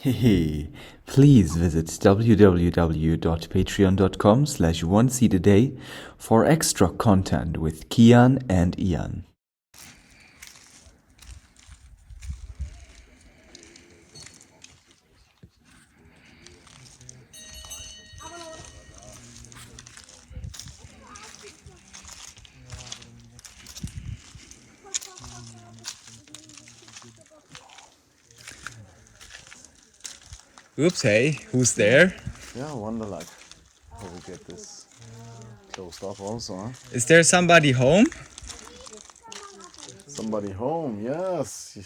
Hey, please visit www.patreon.com/oneseedaday for extra content with Kian and Iain. Oops, hey, who's there? Yeah, I wonder like how we get this closed off also, huh? Is there somebody home? Somebody home, yes.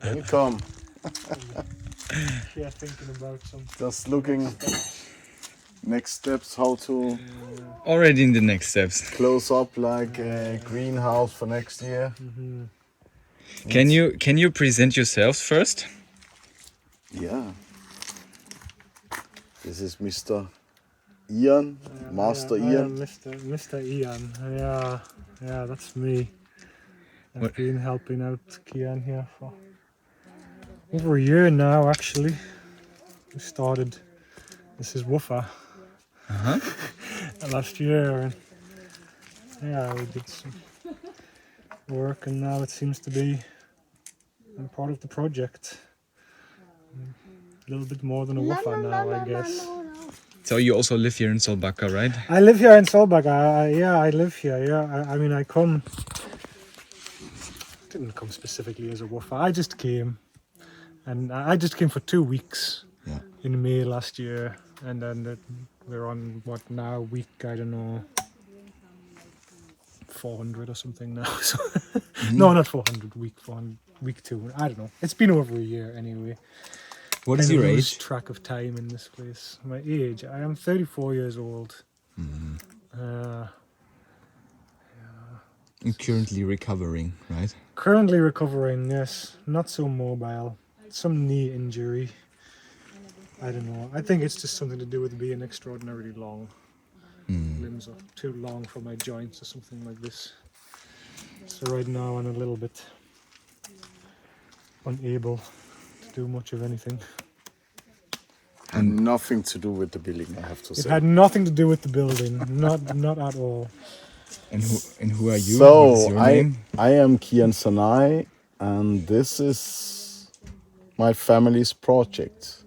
Welcome. Yeah, thinking about some. Just looking next steps, how to Already in the next steps. close up like a greenhouse for next year. Mm-hmm. Can you present yourselves first? Yeah. This is Mr. Iain, Master I Iain. am Mr. Iain. Yeah, that's me. I've been helping out Kian here for over a year now, actually. We started. This is Woofer. Last year, and yeah, we did some work, and now it seems to be part of the project. A little bit more than a Woofer now, I guess. So you also live here in Solbacka, right? I live here in Solbacka. I live here. Yeah, I mean, I didn't come specifically as a woofer. I just came, and I just came for 2 weeks in May last year, and then we're on what now? Week, I don't know, 400 or something now. So no, not 400. Week 2. I don't know. It's been over a year anyway. What is your lose age? track of time in this place. My age, I am 34 years old. I'm currently recovering, right? Currently recovering, yes. Not so mobile. Some knee injury. I don't know. I think it's just something to do with being extraordinarily long. Limbs are too long for my joints or something like this. So right now I'm a little bit unable to do much of anything. Had nothing to do with the building, I have to It say. had nothing to do with the building. Not at all. And who are you? So What is your name? I am Kian Iain, and this is my family's project.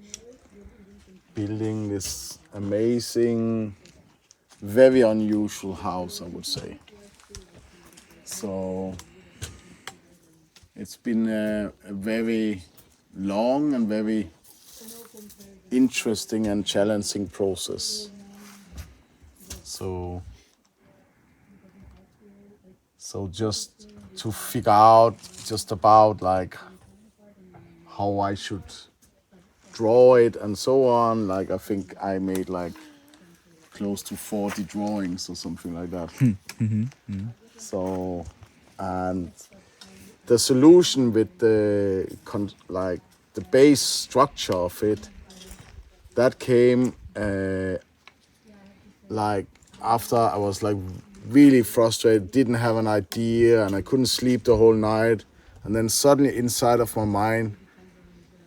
Building this amazing, very unusual house, I would say. So it's been a very long and very interesting and challenging process. So just to figure out just about like how I should draw it and so on, like I think I made like close to 40 drawings or something like that. So, and the solution with the base structure of it, that came like after I was like really frustrated, didn't have an idea, and I couldn't sleep the whole night. And then suddenly inside of my mind,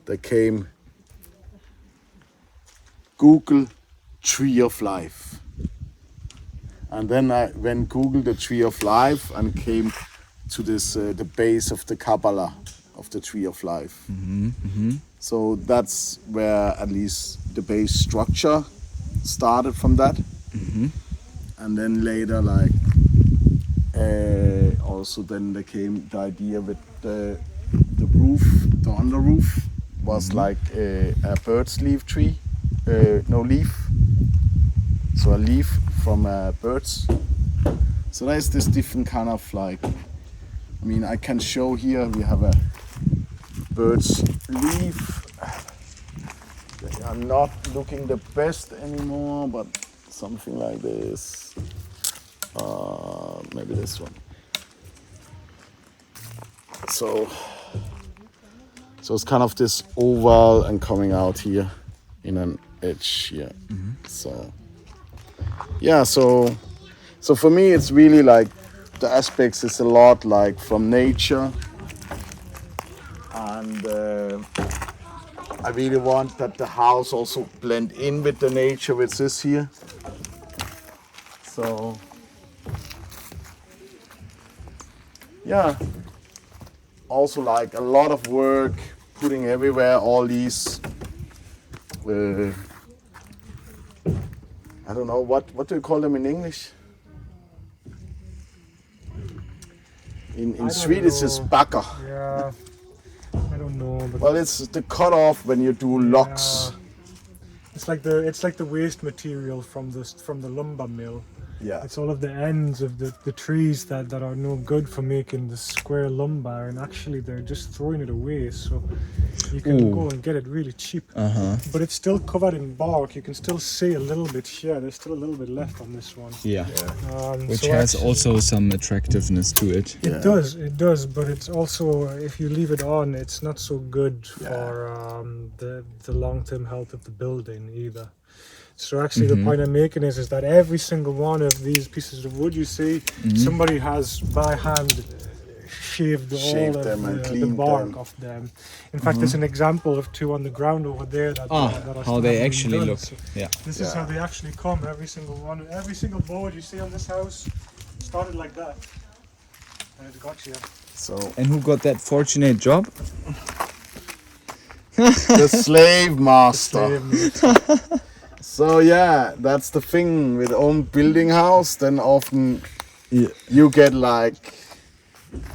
there came Google Tree of Life. And then I went Google the Tree of Life and came to this the base of the Kabbalah of the Tree of Life. So that's where at least the base structure started from that. And then later, like also then there came the idea with the roof, the under roof was like a bird's leaf tree, no leaf, so a leaf from birds. So there's this different kind of like, I mean, I can show here we have a bird's leaf. They are not looking the best anymore, but something like this. Maybe this one. So it's kind of this oval and coming out here in an edge here. So yeah, so for me it's really like the aspects is a lot like from nature and I really want that the house also blend in with the nature, which is here. So, yeah. Also like a lot of work, putting everywhere all these, I don't know, what do you call them in English? In Swedish it's backer. Yeah, I don't know. But Well, it's the cutoff when you do locks. it's like the waste material from the lumber mill. Yeah. It's all of the ends of the trees that are no good for making the square lumber, and actually they're just throwing it away. So you can go and get it really cheap. But it's still covered in bark. You can still see a little bit here. There's still a little bit left on this one. Yeah. Which so has actually, also some attractiveness to it. It does, but it's also, if you leave it on, it's not so good for the long-term health of the building either. So actually the point I'm making is that every single one of these pieces of wood you see, somebody has by hand shaved all of the bark off them. In fact, there's an example of two on the ground over there that are How still they haven't actually been done. look. So Yeah. this is how they actually come, every single one. Every single board you see on this house started like that. And it got you. So And who got that fortunate job? the slave master. Same. So yeah, that's the thing with own building house. Then often you get like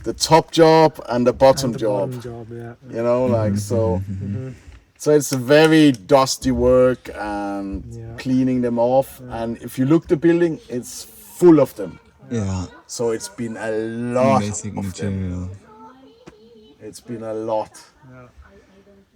the top job and the bottom The job. bottom job, yeah. You know, like so. So it's a very dusty work and cleaning them off. And if you look the building, it's full of them. Yeah. So it's been a lot Basic of them. material. It's been a lot. Yeah.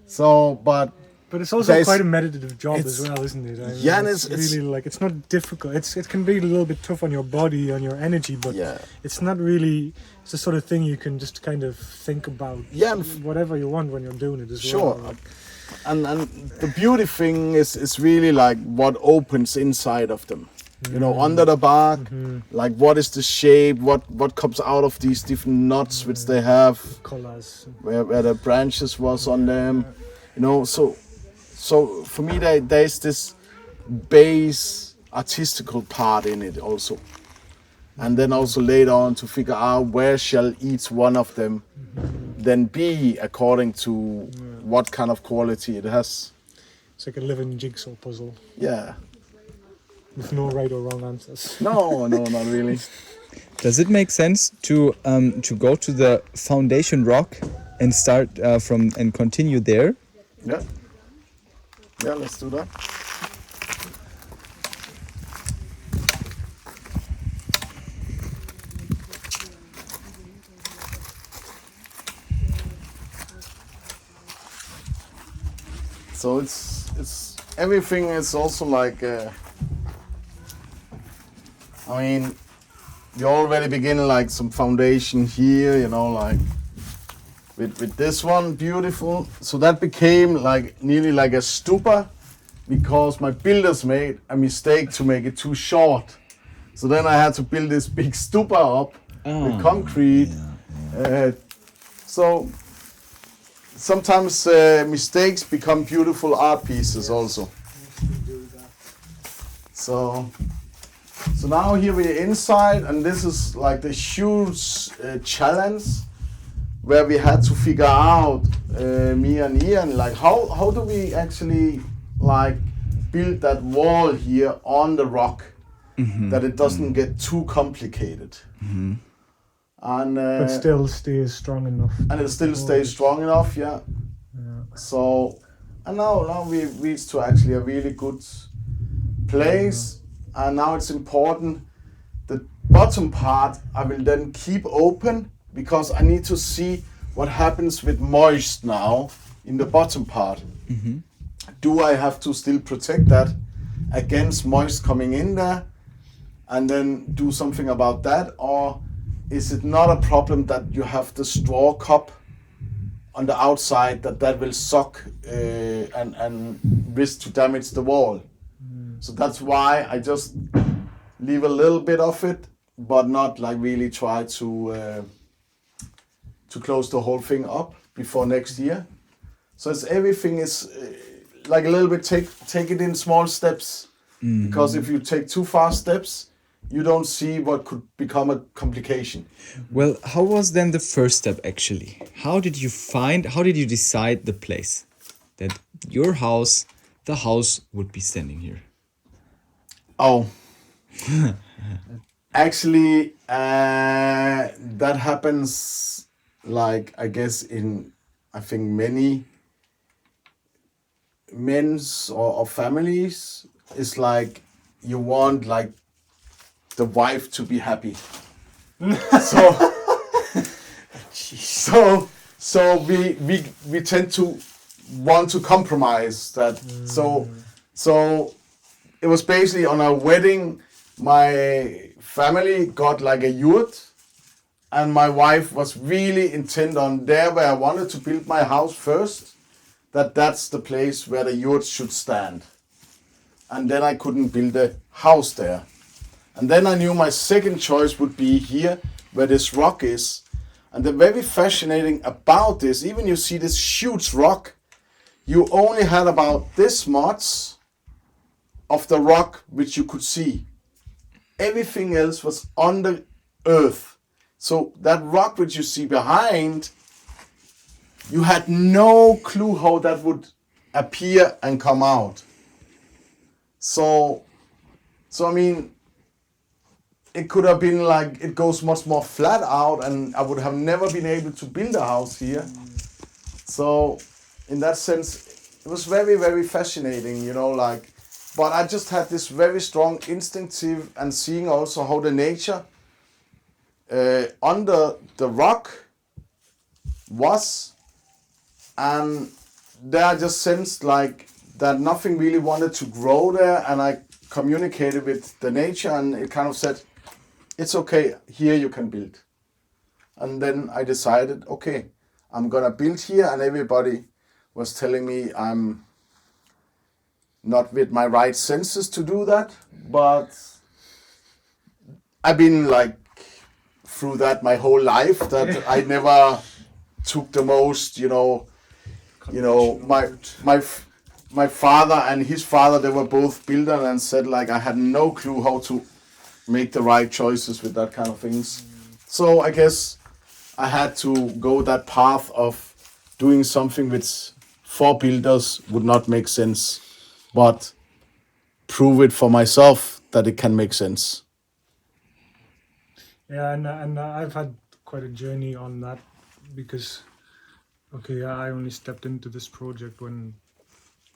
So, but it's also there's- quite a meditative job it's- as well, isn't it? I mean, Yeah, and it's really like, it's not difficult. It can be a little bit tough on your body, on your energy, but yeah, it's not really. It's the sort of thing you can just kind of think about. Yeah, and whatever you want when you're doing it as sure. well. Like, And the beauty thing is really like what opens inside of them. You know, under the bark, like what is the shape, what comes out of these different nuts which they have, colors. where the branches was on them. You know, so for me there's this base artistical part in it also. And then also later on to figure out where shall each one of them then be according to what kind of quality it has. It's like a living jigsaw puzzle Yeah. with no right or wrong answers. No, not really. Does it make sense to go to the foundation rock and start from and continue there? Yeah. Yeah, let's do that. So it's everything is also like I mean, you already begin like some foundation here, you know, like with this one, beautiful. So that became like nearly like a stupa because my builders made a mistake to make it too short. So then I had to build this big stupa up with concrete. So sometimes mistakes become beautiful art pieces also. So now here we're inside, and this is like the huge challenge where we had to figure out, me and Ian, like how do we actually like build that wall here on the rock that it doesn't get too complicated. And But still stays strong enough. and it still stays strong enough, yeah. So, and now we've reached to actually a really good place, and now it's important. The bottom part I will then keep open because I need to see what happens with moist now in the bottom part. Do I have to still protect that against moist coming in there and then do something about that, or is it not a problem that you have the straw cup on the outside that will suck and risk to damage the wall? So that's why I just leave a little bit of it, but not like really try to close the whole thing up before next year. So it's everything is like a little bit take it in small steps. Because if you take too fast steps, you don't see what could become a complication. Well, how was then the first step actually? How did you decide the place that the house would be standing here? Oh, actually, that happens like, I guess, I think many men's or families. It's like you want like the wife to be happy. So we tend to want to compromise that. So it was basically on our wedding, my family got like a yurt, and my wife was really intent on there where I wanted to build my house first, that's the place where the yurt should stand. And then I couldn't build a house there. And then I knew my second choice would be here where this rock is. And the very fascinating about this, even you see this huge rock, you only had about this much of the rock which you could see. Everything else was under earth. So that rock which you see behind, you had no clue how that would appear and come out. So I mean, it could have been like it goes much more flat out, and I would have never been able to build a house here. So in that sense, it was very, very fascinating, you know, like, but I just had this very strong instinctive and seeing also how the nature under the rock was, and there I just sensed like that nothing really wanted to grow there, and I communicated with the nature, and it kind of said, it's okay, here you can build. And then I decided, okay, I'm gonna build here, and everybody was telling me I'm not with my right senses to do that, but I've been like through that my whole life, that I never took the most, my father and his father, they were both builders, and said like I had no clue how to make the right choices with that kind of things. So I guess I had to go that path of doing something which for builders would not make sense, but prove it for myself that it can make sense. Yeah, and I've had quite a journey on that, because I only stepped into this project when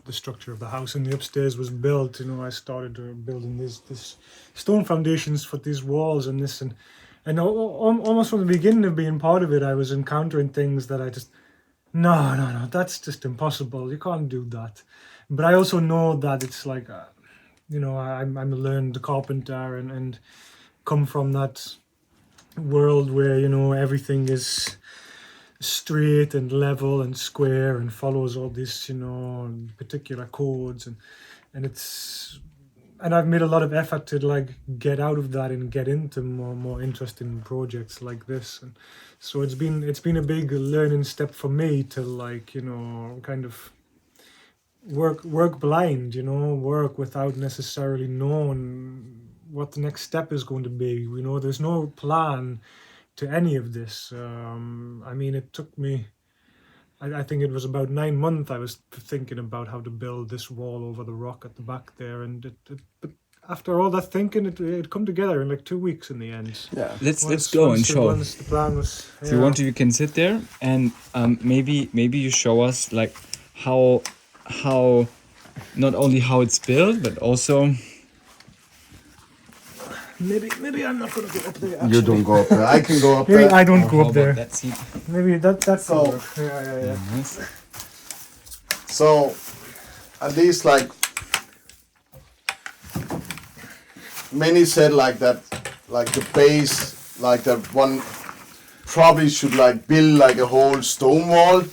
the structure of the house in the upstairs was built. I started building this stone foundations for these walls and this, and almost from the beginning of being part of it, I was encountering things that I just, no, that's just impossible. You can't do that. But I also know that it's like, I'm a learned carpenter and come from that world where, everything is straight and level and square and follows all this, particular codes, and I've made a lot of effort to like get out of that and get into more interesting projects like this, and so it's been a big learning step for me to like, kind of work blind, work without necessarily knowing what the next step is going to be. There's no plan to any of this. I mean, it took me, I think it was about 9 months I was thinking about how to build this wall over the rock at the back there, and but after all that thinking, it come together in like 2 weeks in the end. Yeah, let's go and show. Once the plan was, if you want to, you can sit there, and maybe you show us like how not only how it's built, but also. Maybe I'm not gonna go up there. Actually. You don't go up there. I can go up maybe there. I don't go up there. That seat? Maybe that's So- work. Yeah. Nice. So at least like many said like that, like the base, like that one probably should like build like a whole stone wall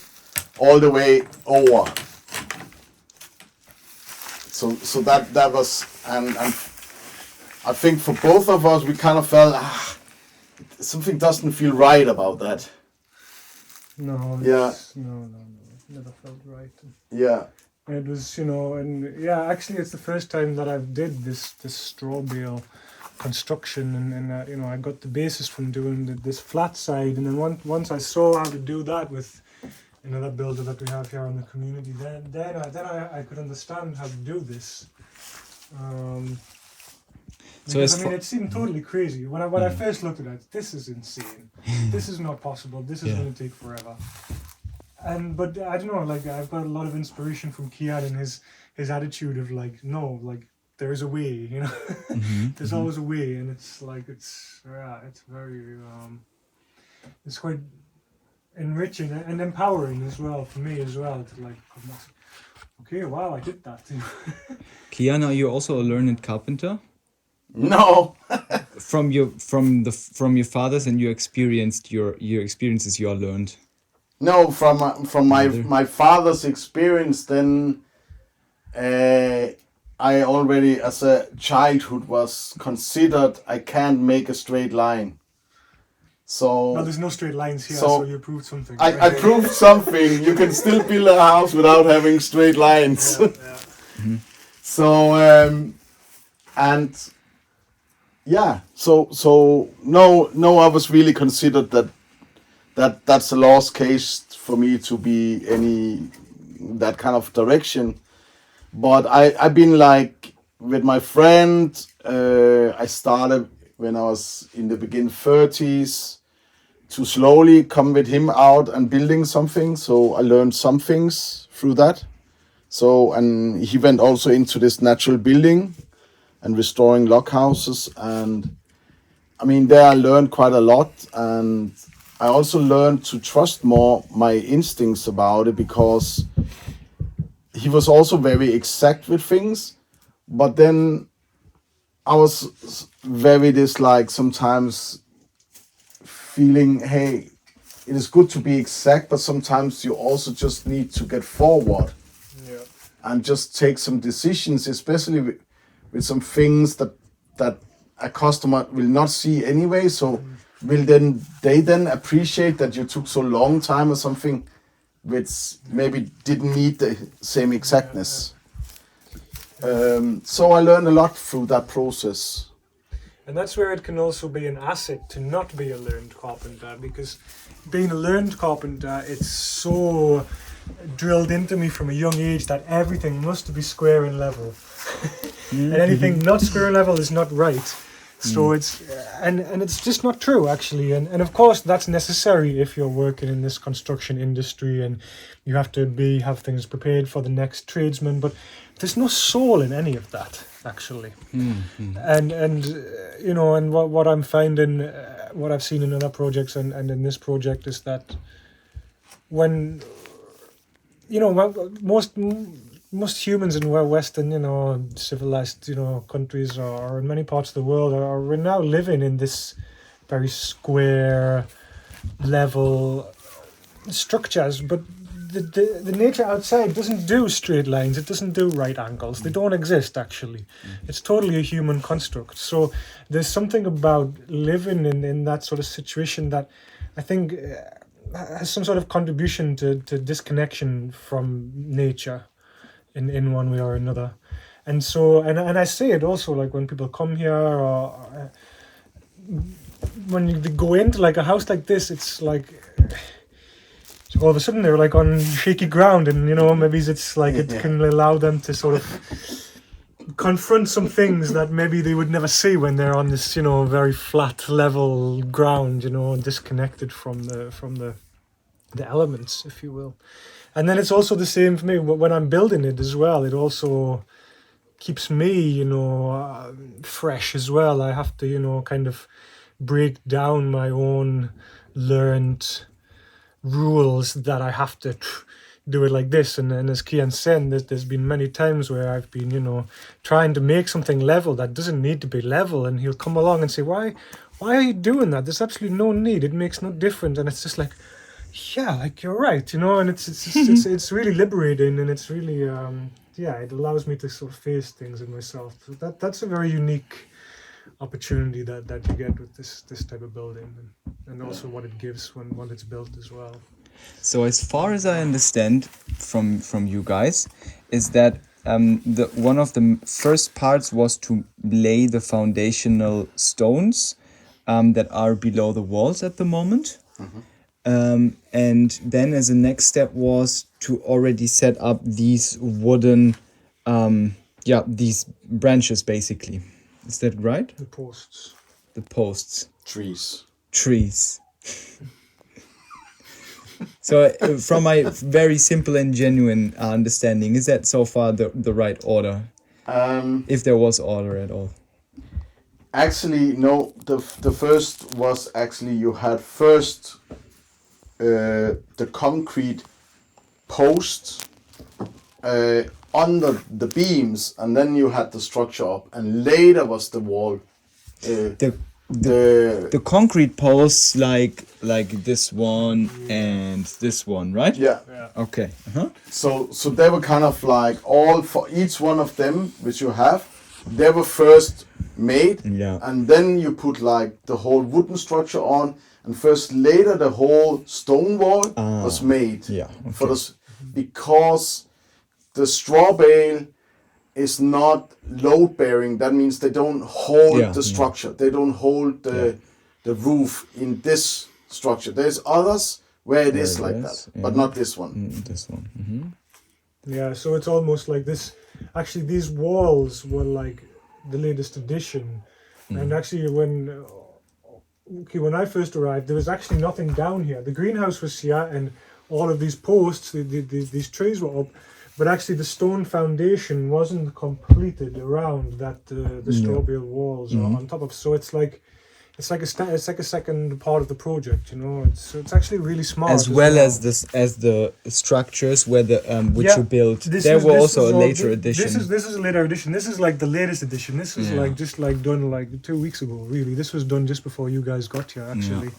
all the way over. So that was, and I think for both of us we kind of felt something doesn't feel right about that. No. Yeah. No. never felt right. Yeah. And it was, you know, and yeah, actually it's the first time that I've did this straw bale construction, and you know, I got the basis from doing this flat side, and then once I saw how to do that with another builder that we have here in the community, then I could understand how to do this. So Because, as I mean, for- it seemed totally crazy when I first looked at it. This is insane. This is not possible. This is Yeah. going to take forever. But I don't know. Like, I've got a lot of inspiration from Kian and his attitude of like, no, like there is a way. You know, there's always a way, and it's like it's very it's quite enriching and empowering as well for me as well to like, okay, wow, I did that. Kian, are you also a learned carpenter? No. From your fathers and your experiences you are learned. No, from my father's experience, then I already as a childhood was considered I can't make a straight line. So Well, there's no straight lines here, so you proved something. I proved something. You can still build a house without having straight lines. Yeah. So and yeah, so no, I was really considered that's a lost case for me to be any that kind of direction. But I've been like with my friend. I started when I was in the begin 30s to slowly come with him out and building something. So I learned some things through that. So, and he went also into this natural building and restoring log houses. And I mean, there I learned quite a lot. And I also learned to trust more my instincts about it, because he was also very exact with things. But then I was very like sometimes feeling, hey, it is good to be exact, but sometimes you also just need to get forward and just take some decisions, especially with some things that a customer will not see anyway. So will they then appreciate that you took so long time or something which maybe didn't need the same exactness. So I learned a lot through that process. And that's where it can also be an asset to not be a learned carpenter, because being a learned carpenter, it's so drilled into me from a young age that everything must be square and level. And anything not square and level is not right. So it's and it's just not true, actually. And of course that's necessary if you're working in this construction industry and you have to have things prepared for the next tradesman, but there's no soul in any of that, actually. And you know, and what I'm finding, what I've seen in other projects and in this project is that when, you know, most humans in Western, you know, civilized, you know, countries or in many parts of the world we're now living in this very square, level structures, but the nature outside doesn't do straight lines, it doesn't do right angles, they don't exist, actually. It's totally a human construct. So there's something about living in that sort of situation that I think has some sort of contribution to disconnection from nature in one way or another. And so and I say it also, like when people come here or when you go into like a house like this, it's like all of a sudden they're like on shaky ground, and you know, maybe it's like it can allow them to sort of confront some things that maybe they would never see when they're on this, you know, very flat level ground, you know, disconnected from the elements, if you will. And then it's also the same for me when I'm building it as well. It also keeps me, you know, fresh as well. I have to, you know, kind of break down my own learned rules that I have to do it like this. And as Kian said, there's been many times where I've been, you know, trying to make something level that doesn't need to be level, and he'll come along and say, why are you doing that? There's absolutely no need. It makes no difference. And it's just like, yeah, like you're right, you know, and it's really liberating, and it's really it allows me to sort of face things in myself. So that's a very unique opportunity that you get with this type of building, and also what it gives when it's built as well. So as far as I understand from you guys, is that the one of the first parts was to lay the foundational stones that are below the walls at the moment. And then as a next step was to already set up these wooden, these branches basically. Is that right? The posts. The posts. Trees. So from my very simple and genuine understanding, is that so far the right order? If there was order at all. Actually, no. The first was actually you had first the concrete posts under the beams, and then you had the structure up, and later was the wall. The concrete posts like this one and this one, right? Yeah. Okay. So they were kind of like all for each one of them which you have. They were first made, and then you put like the whole wooden structure on, and first later the whole stone wall was made. Yeah. Okay. For this, because the straw bale is not load bearing. That means they don't hold the structure. They don't hold the roof in this structure. There's others where it is like that, but not this one. This one. Mm-hmm. Yeah, so it's almost like this. Actually, these walls were like the latest addition. And actually, when I first arrived, there was actually nothing down here. The greenhouse was here, and all of these posts, these trees were up. But actually, the stone foundation wasn't completed around that the straw bale walls are on top of. So it's like a second part of the project, you know. It's actually really smart. As well as the structures where which you built. There were also a later addition. This is a later edition. This is like the latest edition. This is like just like done like 2 weeks ago. Really, this was done just before you guys got here. Actually,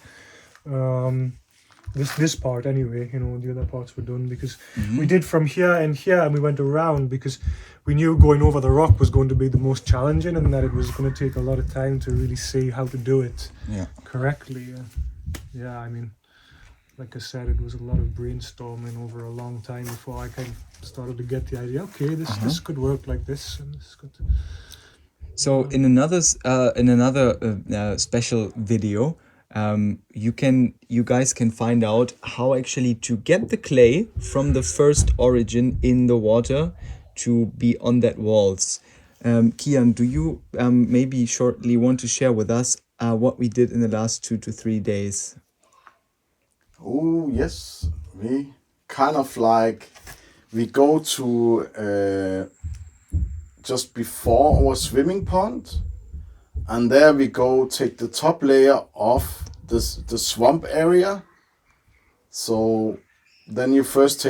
this part anyway. You know, the other parts were done because we did from here and here, and we went around because we knew going over the rock was going to be the most challenging, and that it was going to take a lot of time to really see how to do it correctly. Yeah, I mean, like I said, it was a lot of brainstorming over a long time before I kind of started to get the idea. Okay, this could work like this, and this could. So in another special video, you guys can find out how actually to get the clay from the first origin in the water to be on that walls. Kian, do you maybe shortly want to share with us what we did in the last 2 to 3 days? Oh yes, we kind of like we go to just before our swimming pond, and there we go take the top layer of the swamp area. So then you first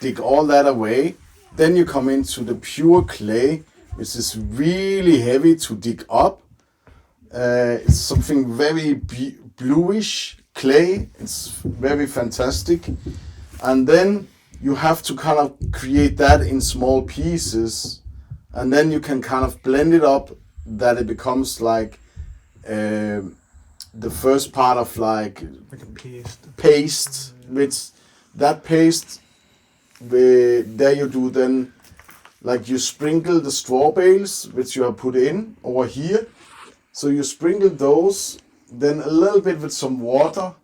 dig all that away. Then you come into the pure clay, which is really heavy to dig up. It's something very bluish clay. It's very fantastic. And then you have to kind of create that in small pieces. And then you can kind of blend it up that it becomes like the first part of like a paste. Which that paste, there you do then, like you sprinkle the straw bales which you have put in over here. So you sprinkle those, then a little bit with some water,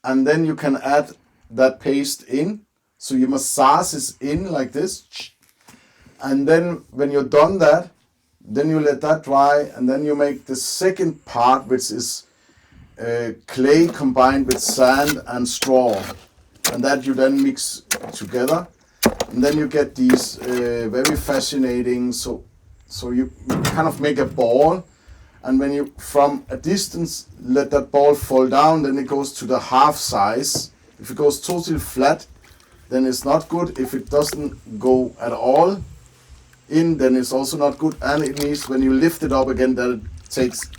and then you can add that paste in. So you massage it in like this, and then when you're done that, then you let that dry, and then you make the second part, which is clay combined with sand and straw, and that you then mix together, and then you get these very fascinating. So you kind of make a ball, and when you from a distance let that ball fall down, then it goes to the half size. If it goes totally flat, then it's not good. If it doesn't go at all in, then it's also not good. And it means when you lift it up again, that it takes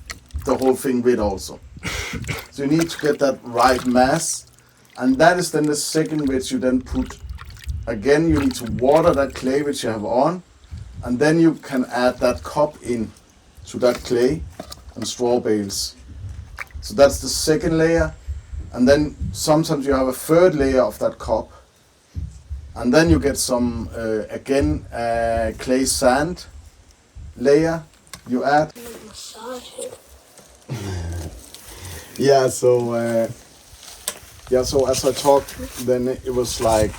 the whole thing with also. So you need to get that right mass, and that is then the second which you then put. Again, you need to water that clay which you have on, and then you can add that cup in to that clay and straw bales. So that's the second layer, and then sometimes you have a third layer of that cup, and then you get some clay sand layer you add. Yeah, so as I talked, then it was like,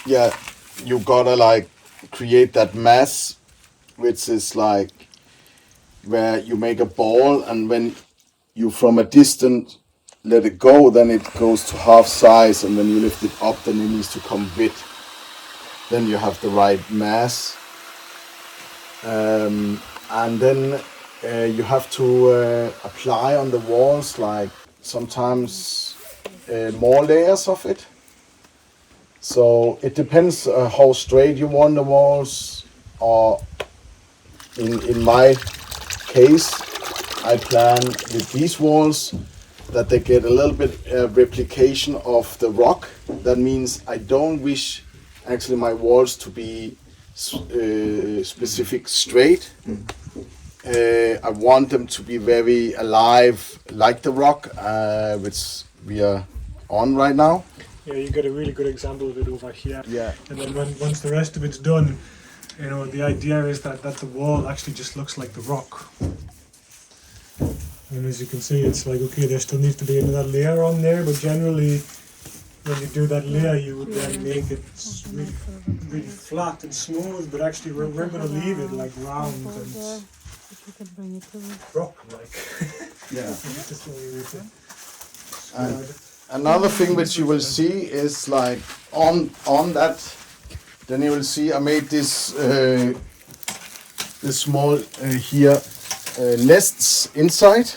yeah, you gotta like create that mass, which is like where you make a ball, and when you from a distance let it go, then it goes to half size, and when you lift it up, then it needs to come with. Then you have the right mass, and then you have to apply on the walls like sometimes more layers of it. So it depends how straight you want the walls, or in my case, I plan with these walls that they get a little bit replication of the rock. That means I don't wish actually my walls to be specific straight. I want them to be very alive, like the rock, which we are on right now. Yeah, you got a really good example of it over here. Yeah. And then once the rest of it's done, you know, the idea is that the wall actually just looks like the rock. And as you can see, it's like, okay, there still needs to be another layer on there, but generally, when you do that layer, you would then make it really, really flat and smooth, but actually we're going to leave it like round and rock-like. Yeah. That's what we would do. And another thing which you will see is like on that, then you will see I made this small nests inside,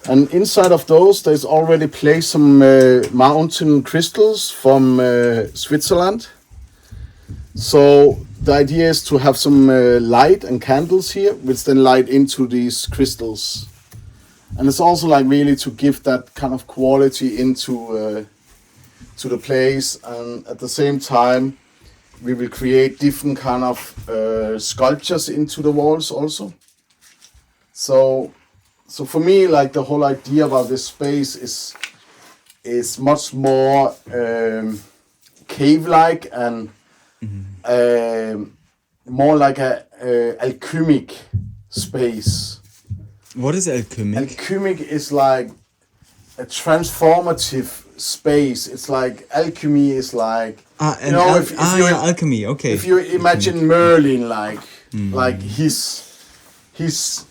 and inside of those there's already placed some mountain crystals from Switzerland. So the idea is to have some light and candles here, which then light into these crystals. And it's also like really to give that kind of quality into to the place, and at the same time we will create different kind of sculptures into the walls also. So for me, like the whole idea about this space is much more cave-like and more like a alchemic space. What is alchemic? Alchemic is like a transformative space. It's like alchemy is like alchemy. Okay. If you imagine Merlin, like his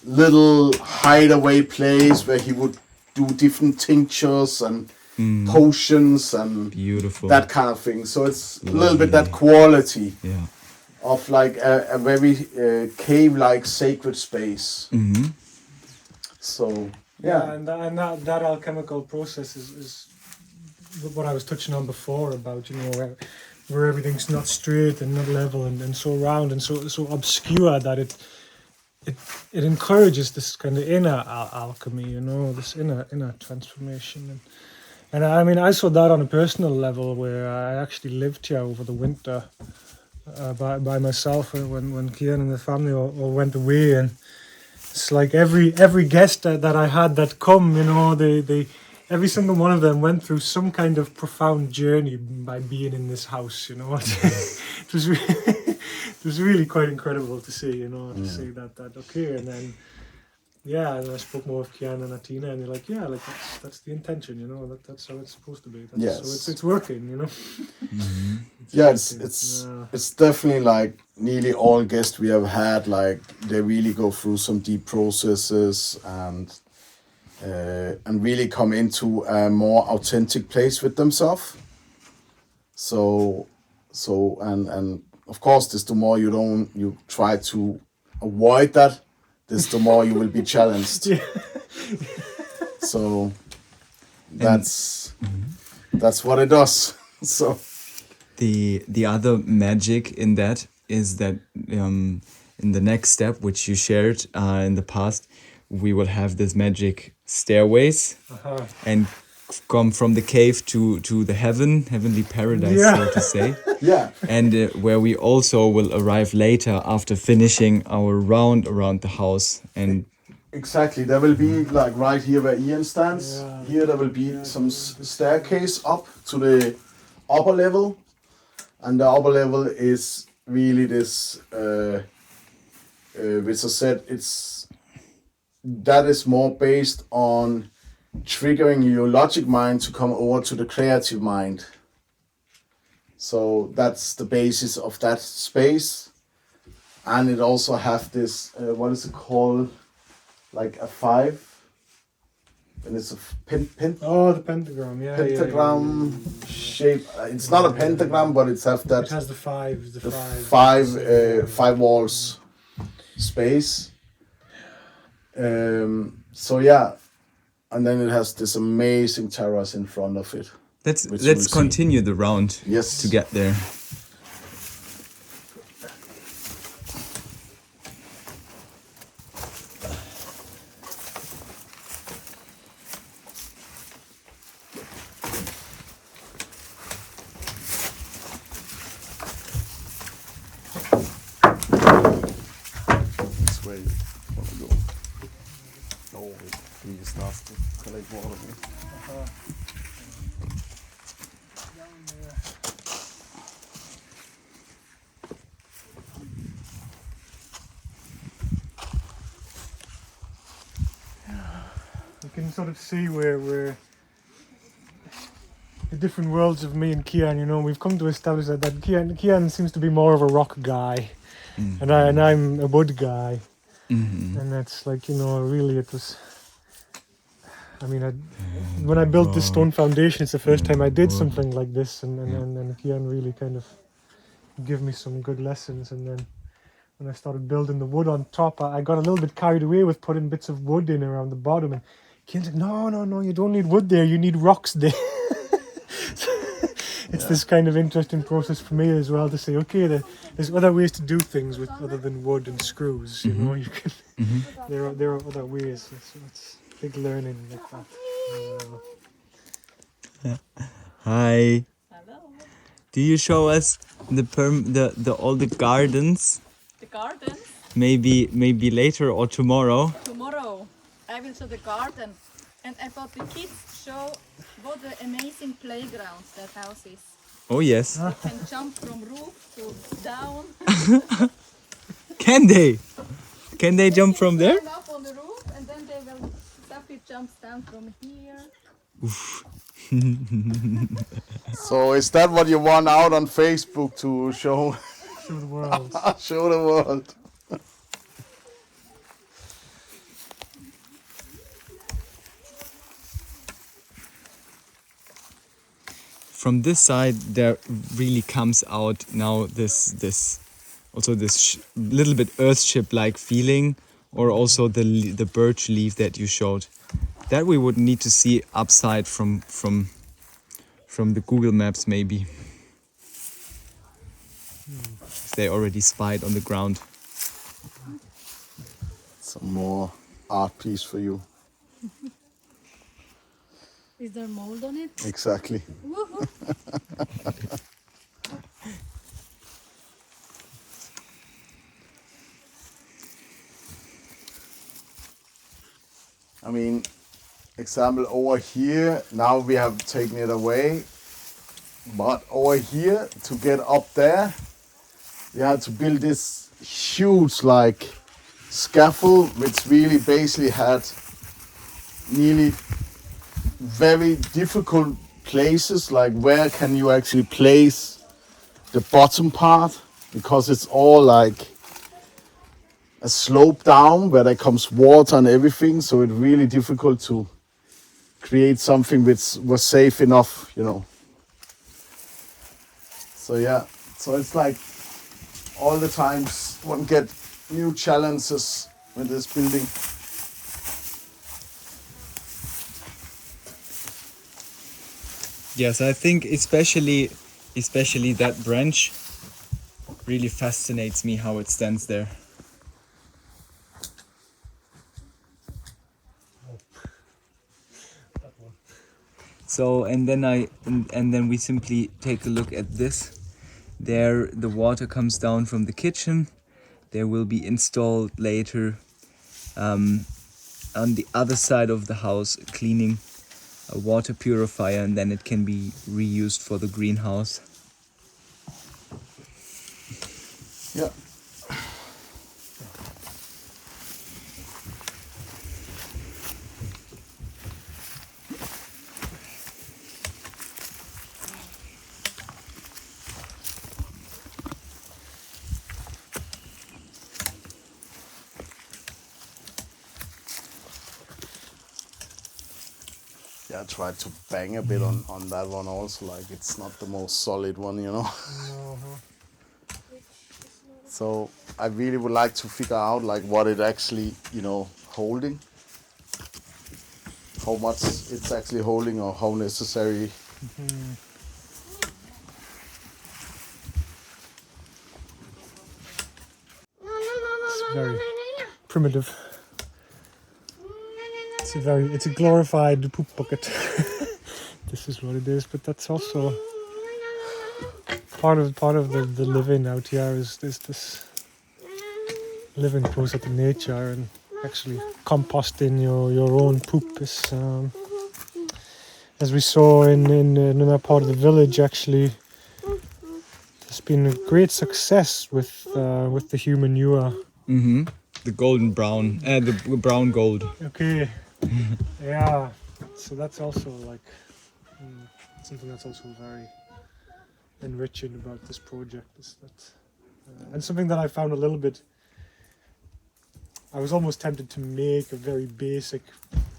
little hideaway place where he would do different tinctures and potions and beautiful, that kind of thing. So it's a little bit that quality of like a very cave-like sacred space. So yeah, and that alchemical process is what I was touching on before about, you know, where everything's not straight and not level and so round and so obscure that it encourages this kind of inner alchemy, you know, this inner transformation. And I mean, I saw that on a personal level where I actually lived here over the winter by myself when Kian and the family all went away, and it's like every guest that I had that come, you know, they every single one of them went through some kind of profound journey by being in this house, you know. It was really quite incredible to see, you know, to see that okay, and then and I spoke more with Kian and Atina, and they're like, yeah, like that's the intention, you know, that's how it's supposed to be. So it's working, you know. It's definitely like nearly all guests we have had, like they really go through some deep processes and really come into a more authentic place with themselves. So and of course, the more you try to avoid that, the more you will be challenged. So that's what it does. So the other magic in that is that in the next step, which you shared in the past, we will have this magic stairways and come from the cave to the heavenly paradise, so to say. And where we also will arrive later after finishing our round around the house and Exactly. There will be like right here where Ian stands. Yeah. Here there will be some staircase up to the upper level, and the upper level is really this. Which I said that is more based on triggering your logic mind to come over to the creative mind. So that's the basis of that space, and it also have this what is it called, like a 5, and it's a Oh, the pentagram, yeah. pentagram shape. It's not a pentagram, but it's have that. It has the five. The five walls space. So yeah, and then it has this amazing terrace in front of it. Let's we'll see. continue the round. Yes. To get there. This way you want to go. No, it starts to collect water. You can sort of see where the different worlds of me and Kian. You know, we've come to establish that Kian seems to be more of a rock guy, and I'm a wood guy, and that's like, you know, really it was. I mean, when I built this stone foundation, it's the first time I did something like this, and Kian really kind of gave me some good lessons. And then when I started building the wood on top, I got a little bit carried away with putting bits of wood in around the bottom. And Kian's like, no, you don't need wood there, you need rocks there. It's this kind of interesting process for me as well to say, okay, there's other ways to do things with other than wood and screws. You know, you can. There are other ways. So it's big learning like that. Hi. Hello. Do you show us the all the gardens? The garden. Maybe later or tomorrow. Tomorrow I will show the garden. And I thought the kids show what the amazing playgrounds that house is. Oh yes. They can jump from roof to down. Can they? Can they jump from there? Climb up on the roof and then they will Sophie jumps down from here. So is that what you want out on Facebook to show? Show the world. Show the world. From this side there really comes out now this little bit earthship like feeling, or also the birch leaf that you showed. That we would need to see upside from the Google Maps maybe. They already spied on the ground. Some more art piece for you. Is there mold on it? Exactly. Woohoo! I mean, example over here, now we have taken it away, but over here to get up there, we had to build this huge like scaffold, which really basically had nearly very difficult places, like where can you actually place the bottom part, because it's all like a slope down where there comes water and everything, so it's really difficult to create something which was safe enough, you know. So yeah, so it's like all the times one get new challenges with this building. Yes, I think especially that branch really fascinates me how it stands there. So and then we simply take a look at this. There the water comes down from the kitchen. There will be installed later on the other side of the house cleaning a water purifier, and then it can be reused for the greenhouse. Yeah. Yeah, I tried to bang a bit on that one also, like it's not the most solid one, you know. So I really would like to figure out like what it actually, you know, holding. How much it's actually holding or how necessary. It's very primitive. It's a glorified poop bucket. This is what it is, but that's also part of the living out here is this living close to nature, and actually composting your own poop is, as we saw in another part of the village, actually there's been a great success with the human manure. Mm-hmm. The golden brown, the brown gold. Okay. Yeah. So that's also like something that's also very enriching about this project is that, and something that I found a little bit. I was almost tempted to make a very basic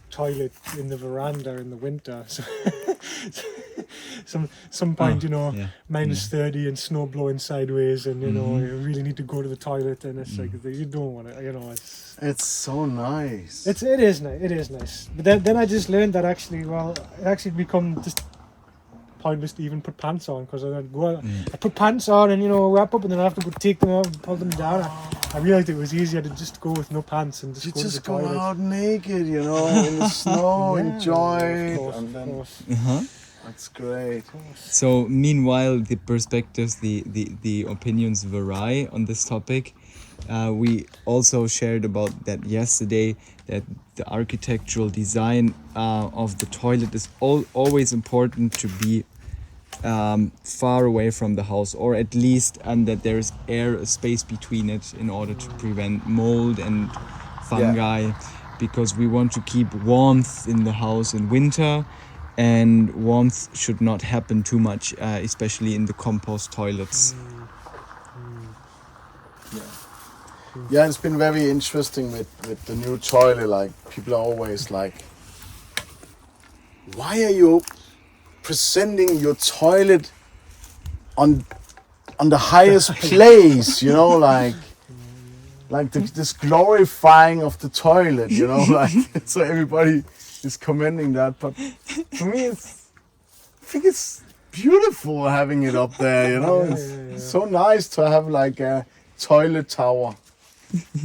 toilet in the veranda in the winter. So some point, you know, yeah. minus 30 and snow blowing sideways, and you know, you really need to go to the toilet, and it's like you don't want to, you know, It's so nice. it is nice. It is nice. But then I just learned that actually, well, it actually become just pointless to even put pants on, because I'd go out, I put pants on and, you know, wrap up, and then I have to go take them off and pull them down. I realized it was easier to just go with no pants and just You go just to the go toilet. out naked, you know, in the snow, enjoy it, and then Uh-huh. that's great. So meanwhile, the perspectives, the opinions vary on this topic. We also shared about that yesterday, that the architectural design of the toilet is always important to be far away from the house, or at least that there is space between it in order to prevent mold and fungi, because we want to keep warmth in the house in winter, and warmth should not happen too much, especially in the compost toilets. Yeah, it's been very interesting with the new toilet. Like, people are always like, why are you presenting your toilet on the highest place, you know, like this glorifying of the toilet, you know, like, so everybody is commenting that, but for me I think it's beautiful having it up there, you know. It's so nice to have like a toilet tower.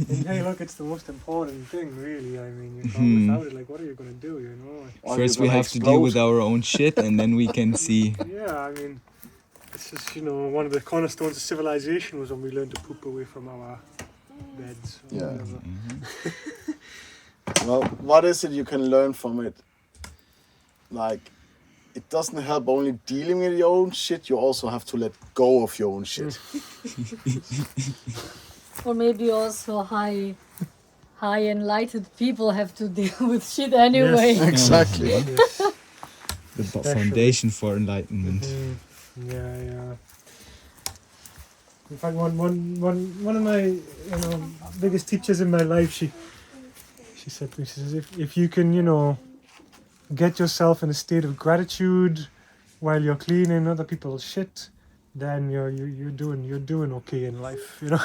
And hey, look, it's the most important thing, really. I mean, you can't without it. Like, what are you gonna do? You know. Or First, you're we gonna have to deal with explode. our own shit, and then we can see. Yeah, I mean, this is, you know, one of the cornerstones of civilization was when we learned to poop away from our beds. Or Yeah. whatever. Well, what is it you can learn from it? Like, it doesn't help only dealing with your own shit, you also have to let go of your own shit. Or maybe also high enlightened people have to deal with shit anyway. Yes. Exactly. The foundation for enlightenment. Yeah. In fact, one of my, you know, biggest teachers in my life, she said to me, she says, if you can, you know, get yourself in a state of gratitude while you're cleaning other people's shit, then you're doing okay in life, you know.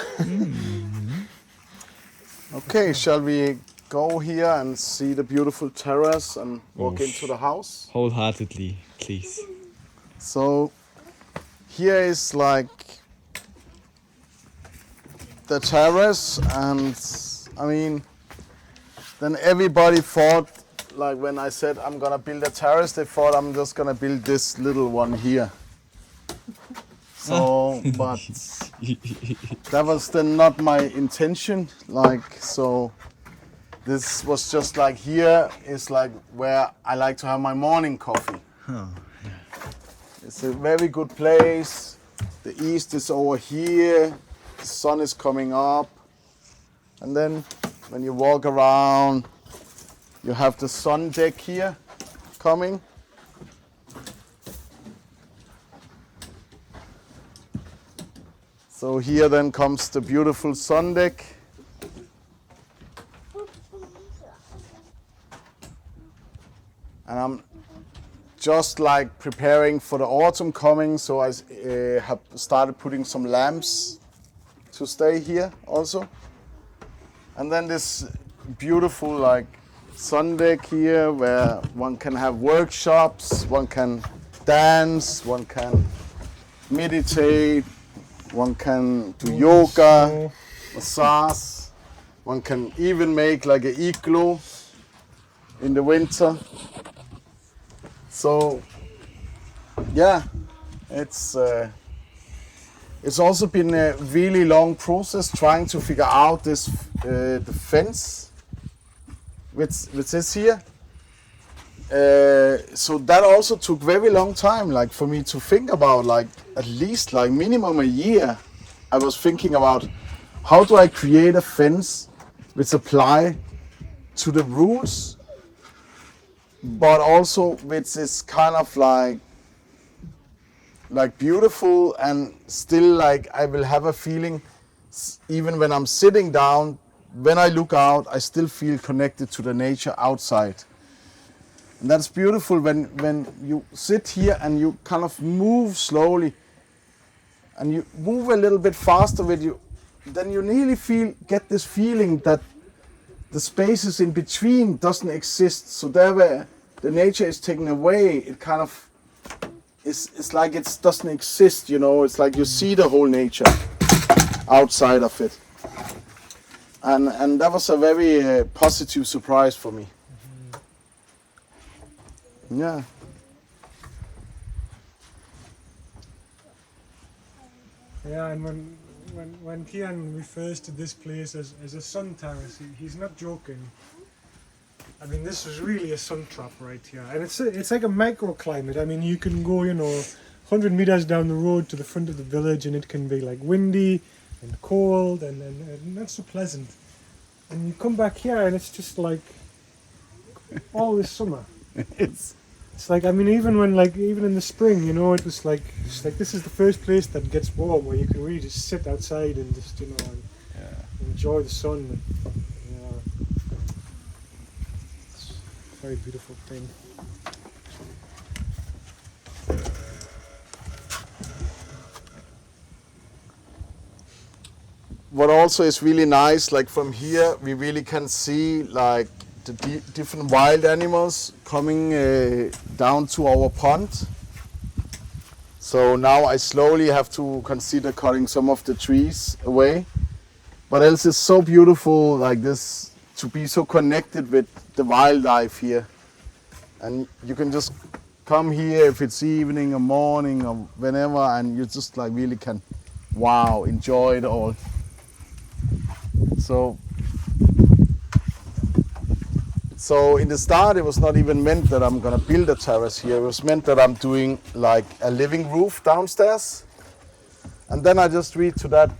Okay, shall we go here and see the beautiful terrace and walk into the house? Wholeheartedly, please. So here is like the terrace, and I mean, then everybody thought, like when I said I'm gonna build a terrace, they thought I'm just gonna build this little one here. So, but that was then not my intention. Like, so this was just like here is like where I like to have my morning coffee. It's a very good place. The east is over here. The sun is coming up. And then when you walk around, you have the sun deck here coming. So here then comes the beautiful sun deck. And I'm just like preparing for the autumn coming, so I have started putting some lamps to stay here also. And then this beautiful like sun deck here where one can have workshops, one can dance, one can meditate, one can do yoga, massage, one can even make like an igloo in the winter. So yeah, it's also been a really long process trying to figure out this the fence which is here. So that also took very long time, like for me to think about, like at least like minimum a year. I was thinking about how do I create a fence which apply to the rules, but also which is kind of like beautiful and still like I will have a feeling even when I'm sitting down, when I look out, I still feel connected to the nature outside. And that's beautiful when you sit here and you kind of move slowly and you move a little bit faster with you, then you really get this feeling that the spaces in between doesn't exist. So there where the nature is taken away, it kind of it's like it doesn't exist, you know. It's like you see the whole nature outside of it. And that was a very positive surprise for me. Yeah. Yeah, and when Kian refers to this place as a sun terrace, he's not joking. I mean, this is really a sun trap right here, and it's like a microclimate. I mean, you can go, 100 meters down the road to the front of the village, and it can be like windy and cold and not so pleasant. And you come back here, and it's just like always summer. It's like, I mean, even in the spring, it was like this is the first place that gets warm where you can really just sit outside and just and enjoy the sun. It's a very beautiful thing. What also is really nice, like from here, we really can see like the different wild animals coming down to our pond. So now I slowly have to consider cutting some of the trees away. But else it's so beautiful like this, to be so connected with the wildlife here. And you can just come here if it's evening or morning or whenever, and you just like really can, wow, enjoy it all. So in the start, it was not even meant that I'm gonna build a terrace here. It was meant that I'm doing like a living roof downstairs. And then I just reached to that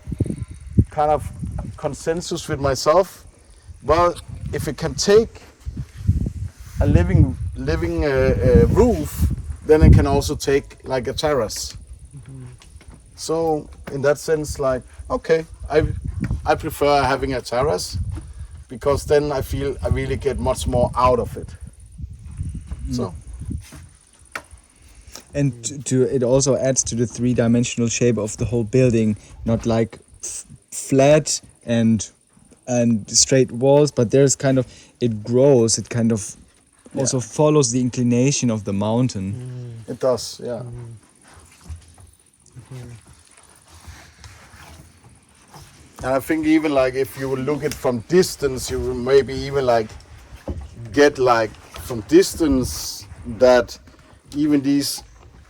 kind of consensus with myself. Well, if it can take a living roof, then it can also take like a terrace. Mm-hmm. So in that sense, like, okay, I prefer having a terrace, because then I feel I really get much more out of it. So. And it also adds to the three-dimensional shape of the whole building, not like flat and straight walls, but there's kind of, it grows, it kind of also follows the inclination of the mountain. It does, yeah. And I think even like if you look at from distance, you will maybe even like get like from distance that even these,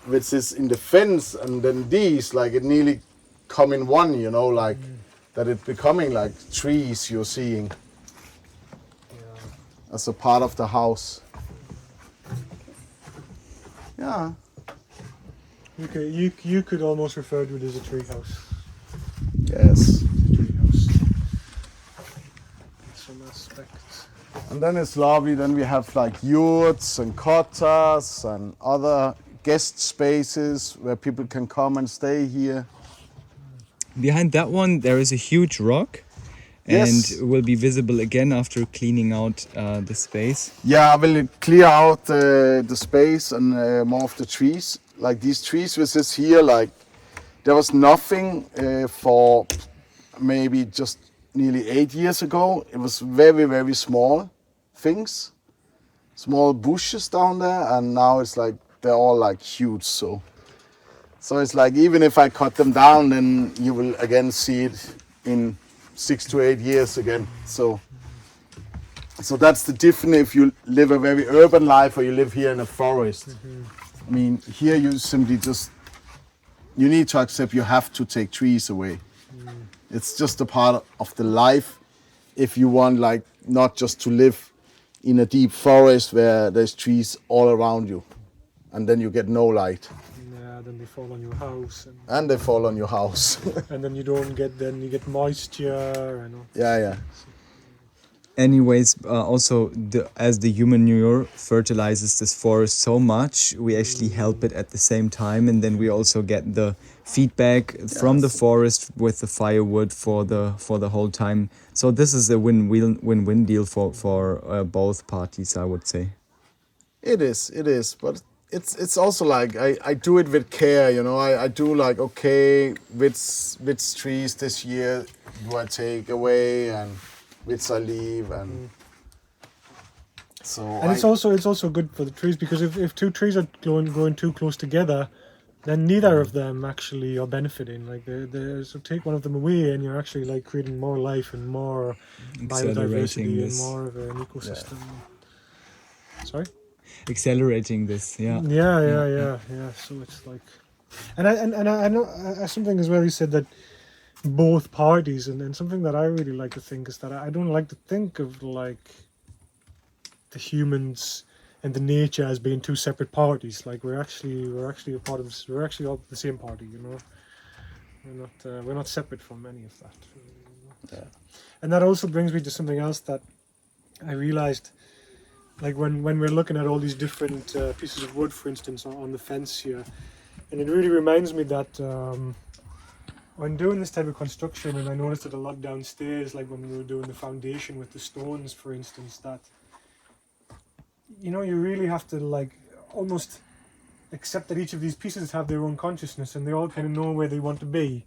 which is in the fence, and then these, like it nearly come in one, like that it becoming like trees you're seeing. Yeah. as a part of the house. Yeah. You could almost refer to it as a tree house. Yes. Tree house. In some aspects. And then it's lovely. Then we have like yurts and cottages and other guest spaces where people can come and stay here. Behind that one, there is a huge rock, and Yes. will be visible again after cleaning out the space. Yeah, I will clear out the space and more of the trees. Like these trees which is here, like there was nothing for maybe just nearly 8 years ago. It was very, very small things, small bushes down there, and now it's like they're all like huge. So it's like even if I cut them down, then you will again see it in 6 to 8 years again. So that's the difference if you live a very urban life or you live here in a forest. I mean, here you simply you need to accept you have to take trees away. It's just a part of the life if you want like not just to live in a deep forest where there's trees all around you and then you get no light. Yeah, then they fall on your house. And they fall on your house. And then you get moisture and all. Yeah. Anyways, also as the human manure fertilizes this forest so much, we actually help it at the same time, and then we also get the feedback from the forest with the firewood for the whole time. So this is a win-win deal for both parties, I would say. It is, but it's also like I do it with care, you know. I do like, okay, which trees this year do I take away and which I leave, and so. And it's also good for the trees, because if two trees are growing too close together, then neither of them actually are benefiting. Like so take one of them away, and you're actually like creating more life and more biodiversity and more of an ecosystem. Yeah. Sorry. Accelerating this, yeah. Yeah. So it's like, and I know something as well. You said that both parties, and something that I really like to think is that I don't like to think of like the humans and the nature as being two separate parties. Like we're actually a part of this. We're actually all the same party, you know. We're not separate from any of that. Yeah. And that also brings me to something else that I realized. Like when we're looking at all these different pieces of wood, for instance, on the fence here, and it really reminds me that when doing this type of construction, and I noticed it a lot downstairs, like when we were doing the foundation with the stones, for instance, that you really have to like almost accept that each of these pieces have their own consciousness, and they all kind of know where they want to be.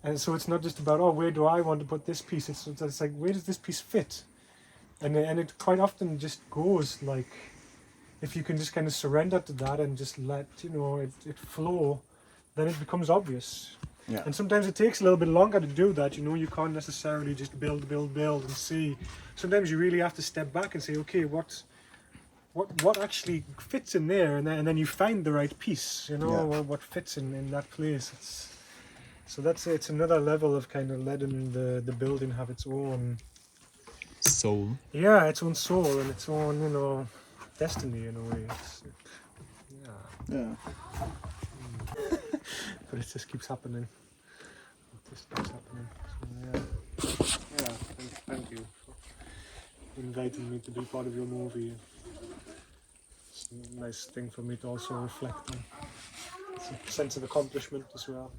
And so it's not just about, oh, where do I want to put this piece? It's like, where does this piece fit? And it quite often just goes like, if you can just kind of surrender to that and just let it flow, then it becomes obvious. Yeah. And sometimes it takes a little bit longer to do that. You can't necessarily just build and see. Sometimes you really have to step back and say, okay, what actually fits in there, and then you find the right piece. What fits in that place. It's another level of kind of letting the building have its own Soul. Yeah, its own soul and its own, destiny in a way. Yeah. But it just keeps happening. So, yeah. Thank you for inviting me to be part of your movie. It's a nice thing for me to also reflect on. It's a sense of accomplishment as well.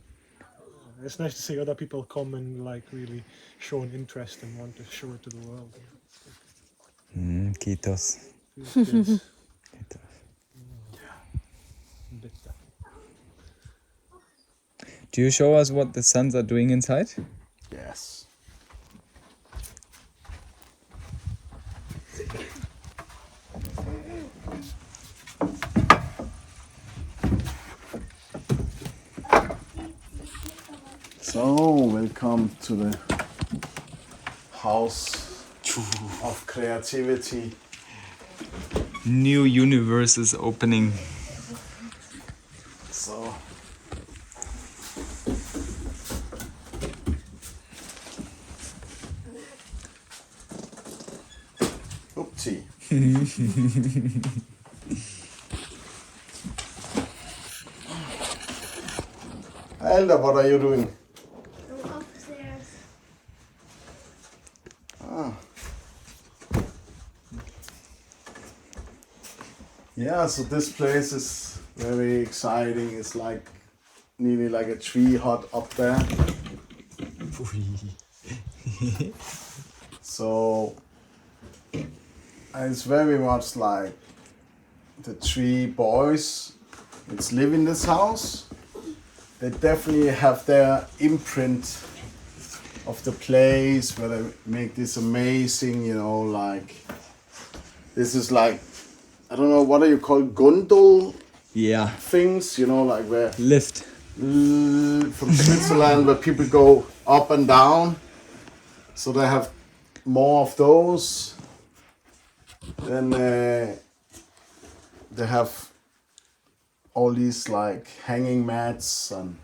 It's nice to see other people come and like really show an interest and want to show it to the world. Kiitos. Yes. Bitte. Do you show us what the sons are doing inside? Yes. So, welcome to the house of creativity. New universe is opening. So, oopsie. Elda, what are you doing? I'm upstairs. Yeah, so this place is very exciting. It's like nearly like a tree hut up there. So it's very much like the three boys that live in this house. They definitely have their imprint of the place where they make this amazing, you know, like this is like, I don't know, what do you call gondol Yeah. things, you know, like where Lift. from Switzerland where people go up and down. So they have more of those. Then they have all these like hanging mats, and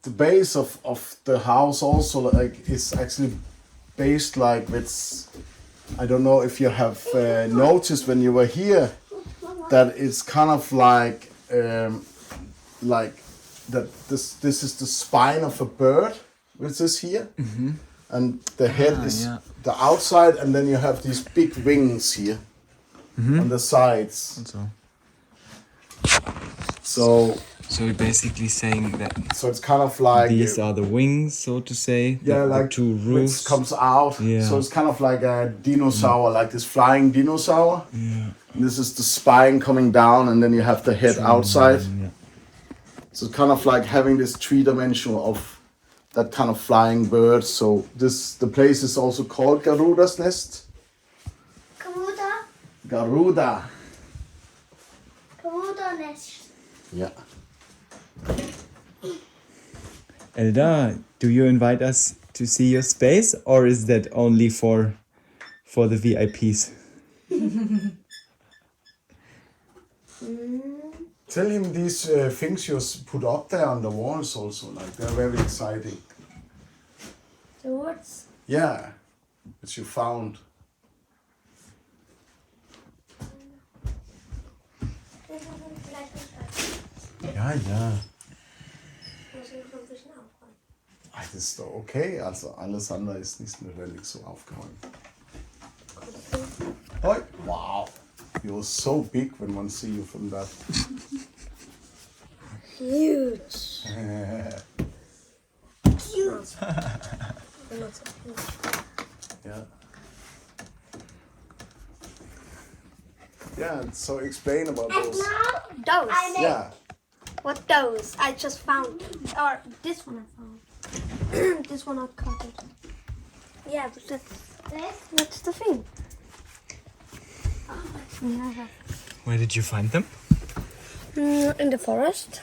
the base of the house also like is actually based like with, I don't know if you have noticed when you were here that it's kind of like that this is the spine of a bird, which is here, and the head is yeah. the outside, and then you have these big wings here on the sides. So So you're basically saying that it's kind of like these are the wings, so to say. yeah, the like two which roofs. comes out. Yeah. So it's kind of like a dinosaur, like this flying dinosaur. Yeah. And this is the spine coming down, and then you have the head outside. Yeah. So it's kind of like having this three-dimensional of that kind of flying bird. So the place is also called Garuda's Nest. Garuda. Garuda. Garuda nest. Yeah. Elda, do you invite us to see your space, or is that only for the VIPs? Tell him these things you put up there on the walls also, like they're very exciting. The woods. Yeah, which you found. Ja, ja. Das ist doch okay, also alles andere ist nicht notwendig so aufgeräumt. Oh, wow, you're so big when one see you from that. Huge. Huge. Yeah. Yeah, so explain about And those. now those. Yeah. What those? I just found. Or this one I found. This one I cut it. Yeah, but that's the thing. Yeah. Where did you find them? In the forest.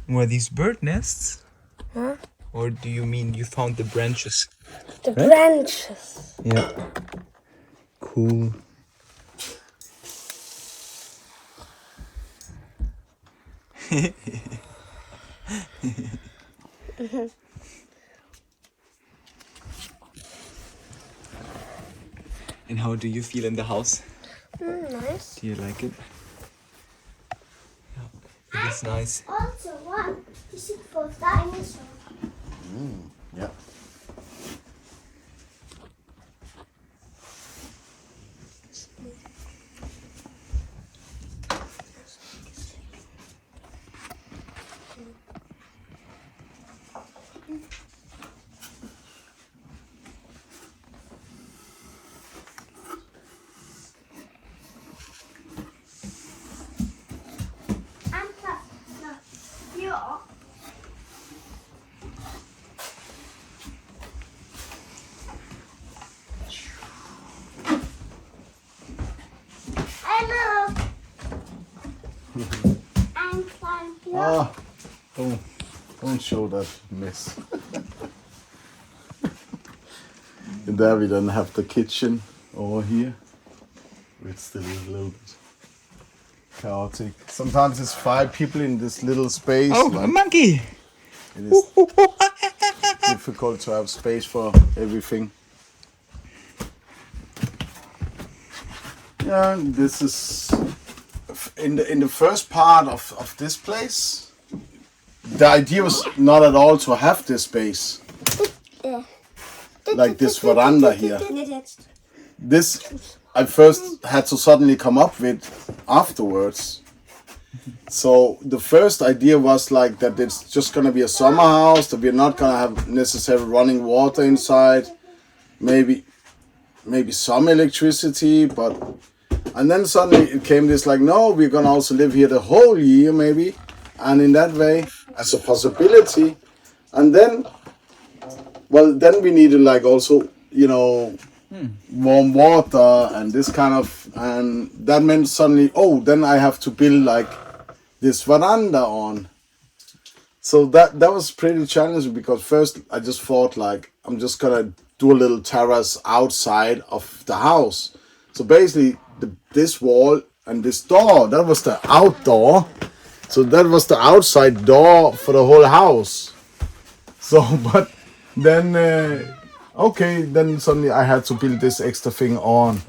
Were these bird nests? Huh? Or do you mean you found the branches? The branches. Yeah. Cool. And how do you feel in the house? Nice. Do you like it? Yeah, it is nice. Also one. This is for dinosaurs. Yeah. Ja. Hello. I'm fine. Ah, don't show that mess. And there we then have the kitchen over here. It's still a little bit chaotic. Sometimes it's 5 people in this little space. Oh, a like, monkey! it is difficult to have space for everything. Yeah, this is in the first part of this place. The idea was not at all to have this space, like this veranda here. This I first had to suddenly come up with afterwards. So the first idea was like that it's just gonna be a summer house, that we're not gonna have necessarily running water inside, maybe some electricity, but and then suddenly it came this like, no, we're gonna also live here the whole year maybe, and in that way as a possibility. And then then we needed like also, you know, warm water and this kind of, and that meant suddenly, oh, then I have to build like this veranda on. So that was pretty challenging, because first I just thought like I'm just gonna do a little terrace outside of the house. So basically this wall and this door, that was the outdoor. So that was the outside door for the whole house. So but then okay, then suddenly I had to build this extra thing on.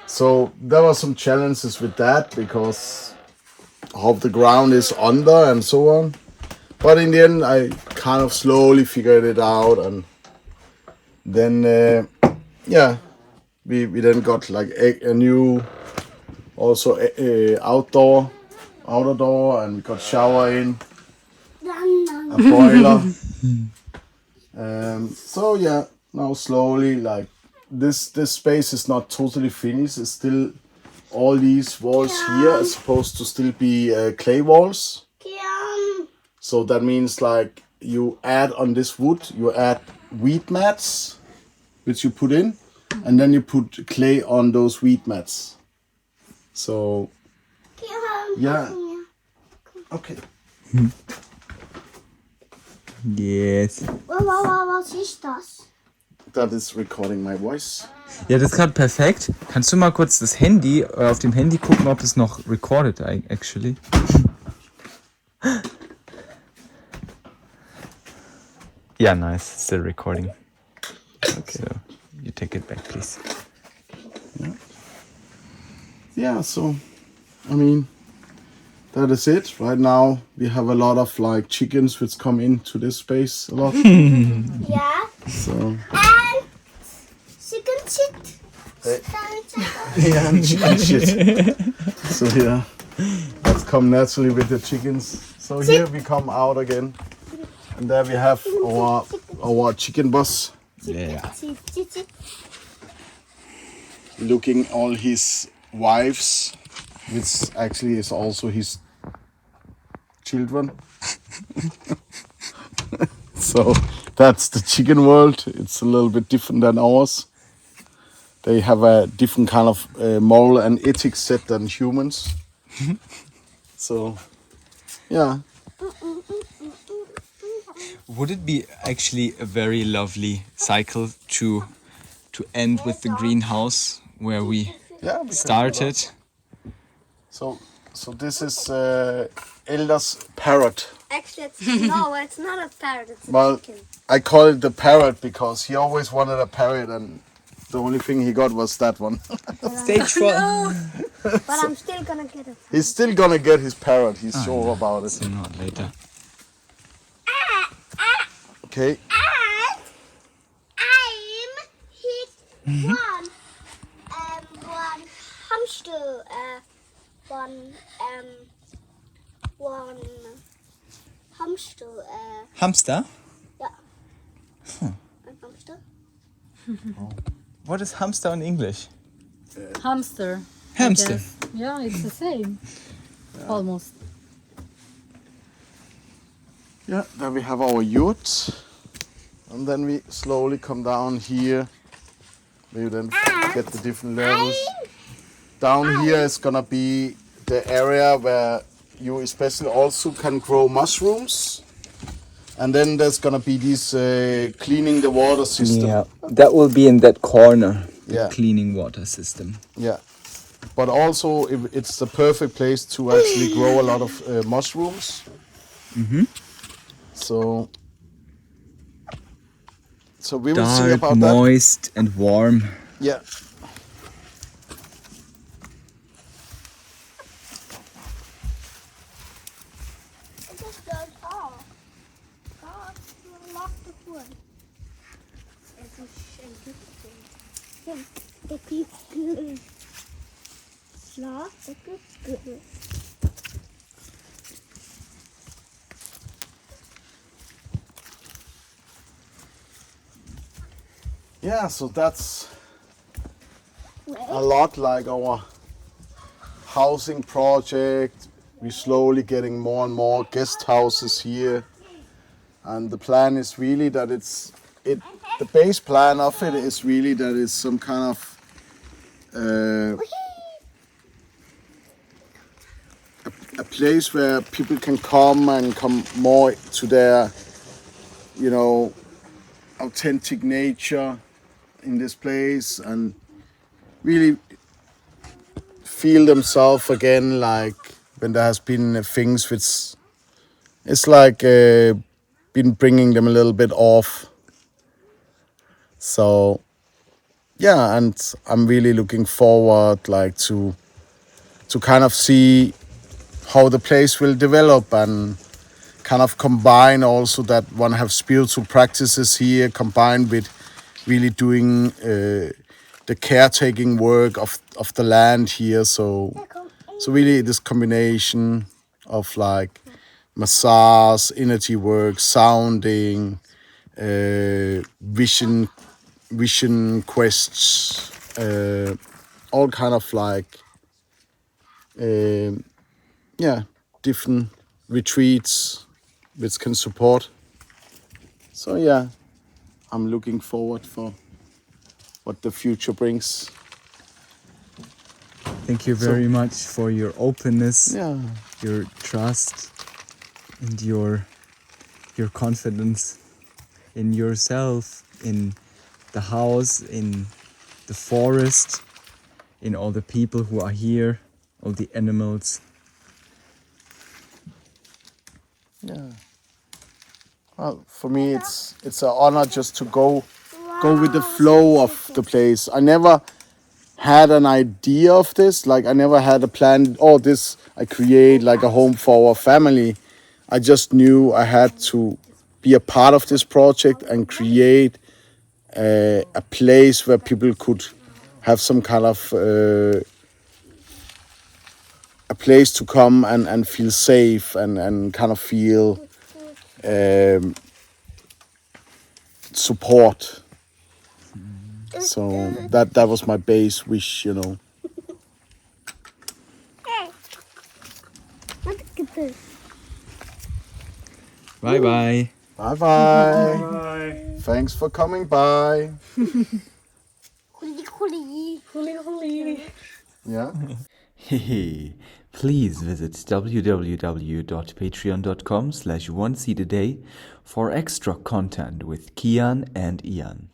So there were some challenges with that, because of the ground is under and so on. But in the end, I kind of slowly figured it out, and then we then got like a new also outer door, and we got shower in, a boiler. So yeah, now slowly like this space is not totally finished. It's still all these walls here are supposed to still be clay walls. So that means like you add on this wood, you add wheat mats, which you put in, and then you put clay on those wheat mats. So yeah, okay. Yes. Was ist das? That is recording my voice. Ja, das ist gerade perfekt. Kannst du mal kurz das Handy, auf dem Handy gucken, ob es noch recorded actually? Yeah, nice. Still recording. Okay. So you take it back, please. Yeah, so I mean, that is it. Right now we have a lot of like chickens which come into this space a lot. Yeah. So And chicken shit. yeah, and chicken shit. So yeah, let's come naturally with the chickens. So here we come out again, and there we have our chicken boss. Yeah. Looking all his wives, which actually is also his children. So that's the chicken world. It's a little bit different than ours. They have a different kind of moral and ethics set than humans. So yeah. Would it be actually a very lovely cycle to end with the greenhouse where we started? So this is Elda's parrot. Actually, it's not a parrot, it's a chicken. I call it the parrot because he always wanted a parrot, and the only thing he got was that one. Stage 4. But I'm still gonna get it. He's still gonna get his parrot. He's sure about it. So not later. Okay. And I'm hit one hamster, one hamster, Hamster? yeah. Ein Hamster. What is hamster in English? Hamster. I Hamster. guess. Yeah, it's the same. Almost. Yeah, then we have our yurt, and then we slowly come down here. We then get the different levels. Down here is gonna be the area where you especially also can grow mushrooms. And then there's gonna be this cleaning the water system. Yeah, that will be in that corner. The Yeah. cleaning water system. Yeah. But also it's the perfect place to actually grow a lot of mushrooms. Mm-hmm. So we will see Dark, about that. moist and warm. Yeah. one. It's a good thing. Yeah, the good. Sloth, the good. Yeah, so that's a lot like our housing project. We're slowly getting more and more guest houses here, and the plan is really that the base plan of it is really that it's some kind of a place where people can come and come more to their, you know, authentic nature in this place and really feel themselves again, like when there has been things which it's like been bringing them a little bit off. So yeah, and I'm really looking forward like to kind of see how the place will develop and kind of combine also that one have spiritual practices here combined with really doing the caretaking work of the land here. So really this combination of like massage, energy work, sounding, vision quests, all kind of like different retreats which can support. So yeah, I'm looking forward for what the future brings. Thank you very much for your openness, Yeah. your trust, and your confidence in yourself, in the house, in the forest, in all the people who are here, all the animals. Yeah. Well, for me, it's an honor just to go with the flow of the place. I never had an idea of this. Like I never had a plan. Oh, this I create like a home for our family. I just knew I had to be a part of this project and create a place where people could have some kind of a place to come and feel safe and kind of feel support. So that was my base wish, you know. Hey, look at this. Bye bye. Bye bye. Bye. Thanks for coming by. Yeah. Hey, please visit www.patreon.com/oneseedaday for extra content with Kian and Iain.